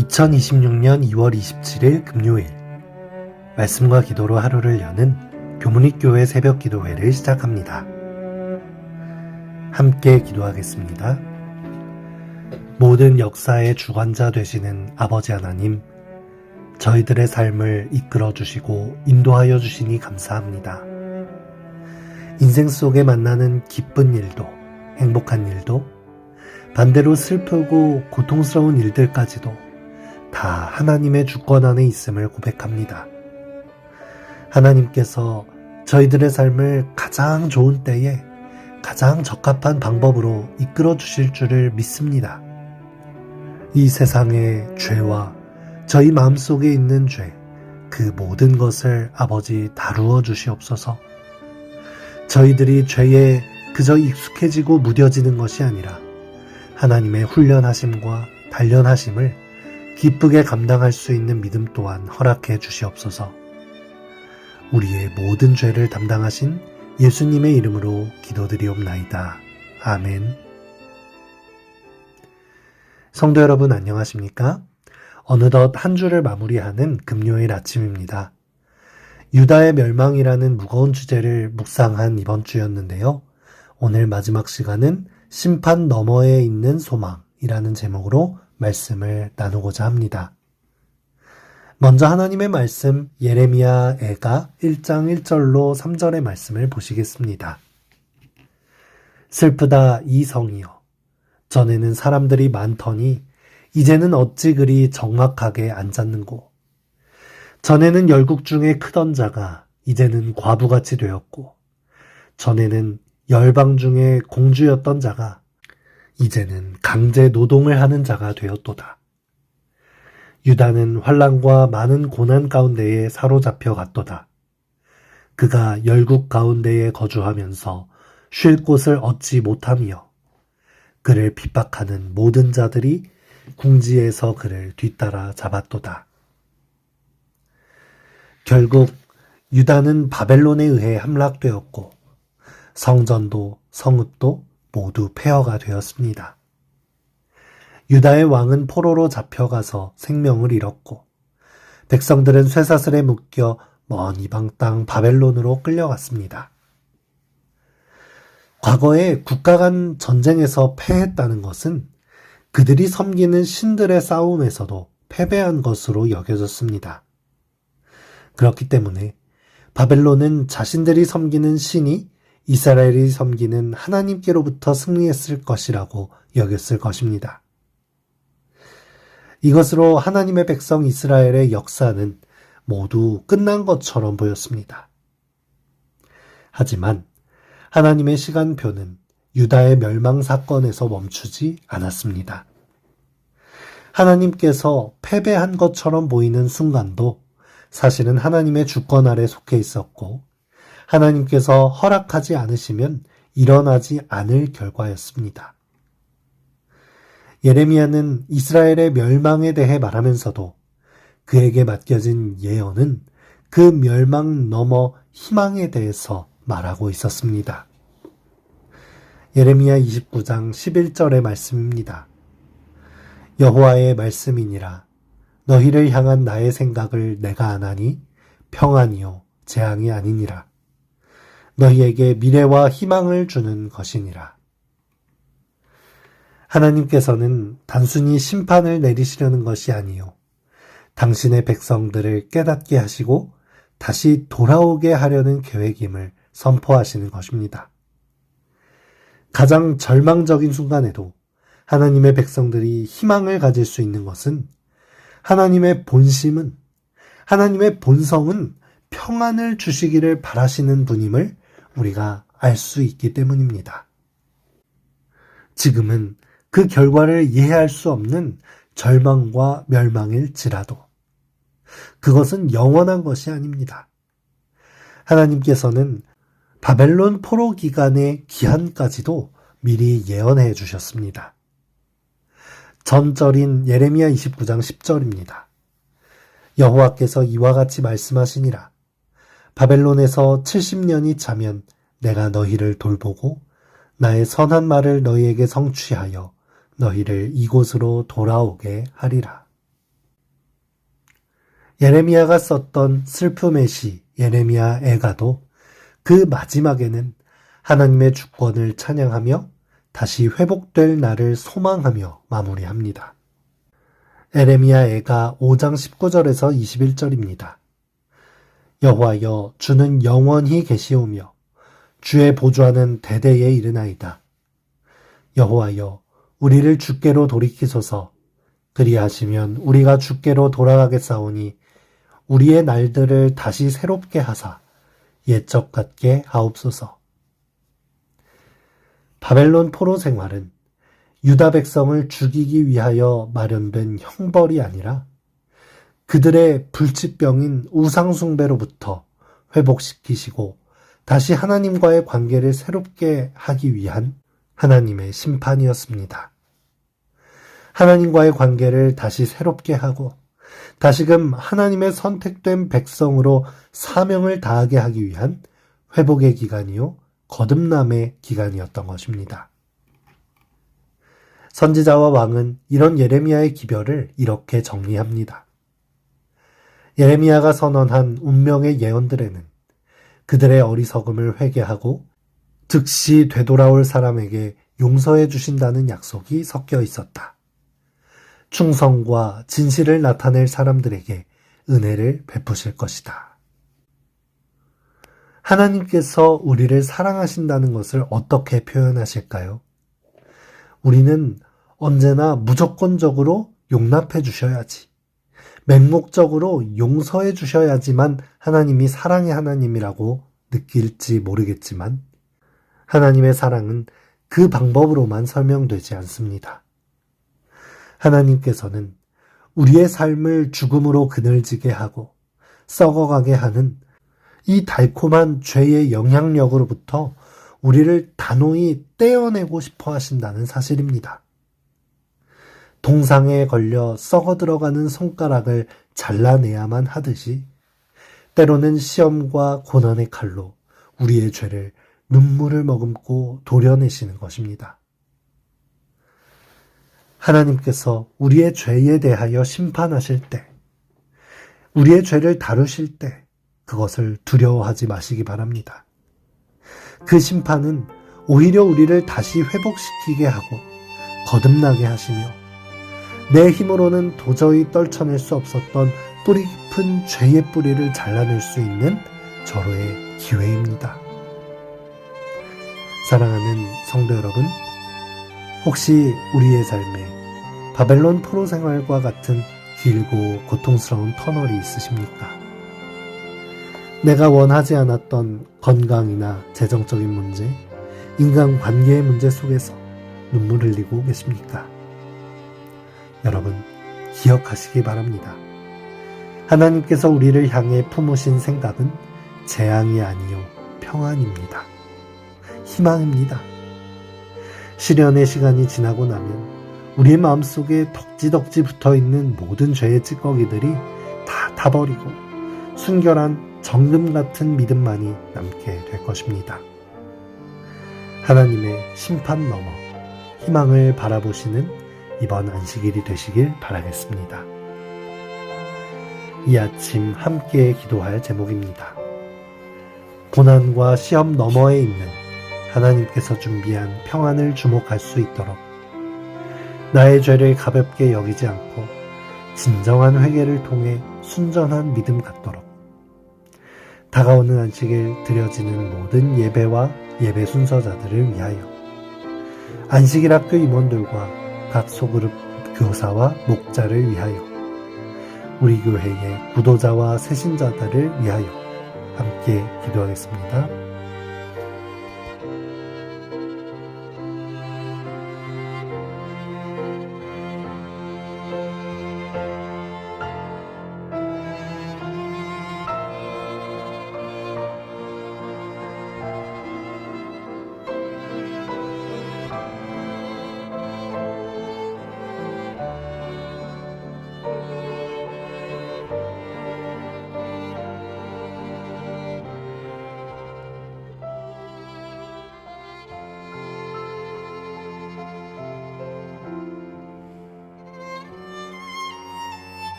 2026년 2월 27일 금요일 말씀과 기도로 하루를 여는 교문익교회 새벽 기도회를 시작합니다. 함께 기도하겠습니다. 모든 역사의 주관자 되시는 아버지 하나님, 저희들의 삶을 이끌어 주시고 인도하여 주시니 감사합니다. 인생 속에 만나는 기쁜 일도, 행복한 일도, 반대로 슬프고 고통스러운 일들까지도 다 하나님의 주권 안에 있음을 고백합니다. 하나님께서 저희들의 삶을 가장 좋은 때에 가장 적합한 방법으로 이끌어 주실 줄을 믿습니다. 이 세상의 죄와 저희 마음속에 있는 죄, 그 모든 것을 아버지 다루어 주시옵소서. 저희들이 죄에 그저 익숙해지고 무뎌지는 것이 아니라 하나님의 훈련하심과 단련하심을 기쁘게 감당할 수 있는 믿음 또한 허락해 주시옵소서. 우리의 모든 죄를 담당하신 예수님의 이름으로 기도드리옵나이다. 아멘. 성도 여러분 안녕하십니까? 어느덧 한 주를 마무리하는 금요일 아침입니다. 유다의 멸망이라는 무거운 주제를 묵상한 이번 주였는데요. 오늘 마지막 시간은 심판 너머에 있는 소망이라는 제목으로 말씀을 나누고자 합니다. 먼저 하나님의 말씀 예레미야 애가 1장 1절로 3절의 말씀을 보시겠습니다. 슬프다 이 성이여, 전에는 사람들이 많더니 이제는 어찌 그리 적막하게 앉았는고. 전에는 열국 중에 크던 자가 이제는 과부같이 되었고, 전에는 열방 중에 공주였던 자가 이제는 강제 노동을 하는 자가 되었도다. 유다는 환난과 많은 고난 가운데에 사로잡혀 갔도다. 그가 열국 가운데에 거주하면서 쉴 곳을 얻지 못하며 그를 핍박하는 모든 자들이 궁지에서 그를 뒤따라 잡았도다. 결국 유다는 바벨론에 의해 함락되었고 성전도 성읍도 모두 폐허가 되었습니다. 유다의 왕은 포로로 잡혀가서 생명을 잃었고 백성들은 쇠사슬에 묶여 먼 이방 땅 바벨론으로 끌려갔습니다. 과거에 국가 간 전쟁에서 패했다는 것은 그들이 섬기는 신들의 싸움에서도 패배한 것으로 여겨졌습니다. 그렇기 때문에 바벨론은 자신들이 섬기는 신이 이스라엘이 섬기는 하나님께로부터 승리했을 것이라고 여겼을 것입니다. 이것으로 하나님의 백성 이스라엘의 역사는 모두 끝난 것처럼 보였습니다. 하지만 하나님의 시간표는 유다의 멸망 사건에서 멈추지 않았습니다. 하나님께서 패배한 것처럼 보이는 순간도 사실은 하나님의 주권 아래 속해 있었고 하나님께서 허락하지 않으시면 일어나지 않을 결과였습니다. 예레미야는 이스라엘의 멸망에 대해 말하면서도 그에게 맡겨진 예언은 그 멸망 너머 희망에 대해서 말하고 있었습니다. 예레미야 29장 11절의 말씀입니다. 여호와의 말씀이니라. 너희를 향한 나의 생각을 내가 아나니 평안이요 재앙이 아니니라. 너희에게 미래와 희망을 주는 것이니라. 하나님께서는 단순히 심판을 내리시려는 것이 아니요 당신의 백성들을 깨닫게 하시고 다시 돌아오게 하려는 계획임을 선포하시는 것입니다. 가장 절망적인 순간에도 하나님의 백성들이 희망을 가질 수 있는 것은 하나님의 본심은, 하나님의 본성은 평안을 주시기를 바라시는 분임을 우리가 알 수 있기 때문입니다. 지금은 그 결과를 이해할 수 없는 절망과 멸망일지라도 그것은 영원한 것이 아닙니다. 하나님께서는 바벨론 포로 기간의 기한까지도 미리 예언해 주셨습니다. 전절인 예레미야 29장 10절입니다. 여호와께서 이와 같이 말씀하시니라. 바벨론에서 70년이 차면 내가 너희를 돌보고 나의 선한 말을 너희에게 성취하여 너희를 이곳으로 돌아오게 하리라. 예레미야가 썼던 슬픔의 시 예레미야 애가도 그 마지막에는 하나님의 주권을 찬양하며 다시 회복될 날을 소망하며 마무리합니다. 예레미야 애가 5장 19절에서 21절입니다. 여호와여, 주는 영원히 계시오며 주의 보좌는 대대에 이르나이다. 여호와여, 우리를 주께로 돌이키소서. 그리하시면 우리가 주께로 돌아가겠사오니 우리의 날들을 다시 새롭게 하사 옛적 같게 하옵소서. 바벨론 포로 생활은 유다 백성을 죽이기 위하여 마련된 형벌이 아니라 그들의 불치병인 우상숭배로부터 회복시키시고 다시 하나님과의 관계를 새롭게 하기 위한 하나님의 심판이었습니다. 하나님과의 관계를 다시 새롭게 하고 다시금 하나님의 선택된 백성으로 사명을 다하게 하기 위한 회복의 기간이요 거듭남의 기간이었던 것입니다. 선지자와 왕은 이런 예레미야의 기별을 이렇게 정리합니다. 예레미야가 선언한 운명의 예언들에는 그들의 어리석음을 회개하고 즉시 되돌아올 사람에게 용서해 주신다는 약속이 섞여 있었다. 충성과 진실을 나타낼 사람들에게 은혜를 베푸실 것이다. 하나님께서 우리를 사랑하신다는 것을 어떻게 표현하실까요? 우리는 언제나 무조건적으로 용납해 주셔야지, 맹목적으로 용서해 주셔야지만 하나님이 사랑의 하나님이라고 느낄지 모르겠지만 하나님의 사랑은 그 방법으로만 설명되지 않습니다. 하나님께서는 우리의 삶을 죽음으로 그늘지게 하고 썩어가게 하는 이 달콤한 죄의 영향력으로부터 우리를 단호히 떼어내고 싶어 하신다는 사실입니다. 동상에 걸려 썩어 들어가는 손가락을 잘라내야만 하듯이 때로는 시험과 고난의 칼로 우리의 죄를 눈물을 머금고 도려내시는 것입니다. 하나님께서 우리의 죄에 대하여 심판하실 때, 우리의 죄를 다루실 때 그것을 두려워하지 마시기 바랍니다. 그 심판은 오히려 우리를 다시 회복시키게 하고 거듭나게 하시며 내 힘으로는 도저히 떨쳐낼 수 없었던 뿌리 깊은 죄의 뿌리를 잘라낼 수 있는 절호의 기회입니다. 사랑하는 성도 여러분, 혹시 우리의 삶에 바벨론 포로 생활과 같은 길고 고통스러운 터널이 있으십니까? 내가 원하지 않았던 건강이나 재정적인 문제, 인간관계의 문제 속에서 눈물 흘리고 계십니까? 여러분, 기억하시기 바랍니다. 하나님께서 우리를 향해 품으신 생각은 재앙이 아니요 평안입니다. 희망입니다. 시련의 시간이 지나고 나면 우리의 마음속에 덕지덕지 붙어있는 모든 죄의 찌꺼기들이 다 타버리고 순결한 정금 같은 믿음만이 남게 될 것입니다. 하나님의 심판 너머 희망을 바라보시는 이번 안식일이 되시길 바라겠습니다. 이 아침 함께 기도할 제목입니다. 고난과 시험 너머에 있는 하나님께서 준비한 평안을 주목할 수 있도록 나의 죄를 가볍게 여기지 않고 진정한 회개를 통해 순전한 믿음 갖도록 다가오는 안식일 드려지는 모든 예배와 예배 순서자들을 위하여 안식일 학교 임원들과 각 소그룹 교사와 목자를 위하여 우리 교회의 구도자와 새신자들을 위하여 함께 기도하겠습니다.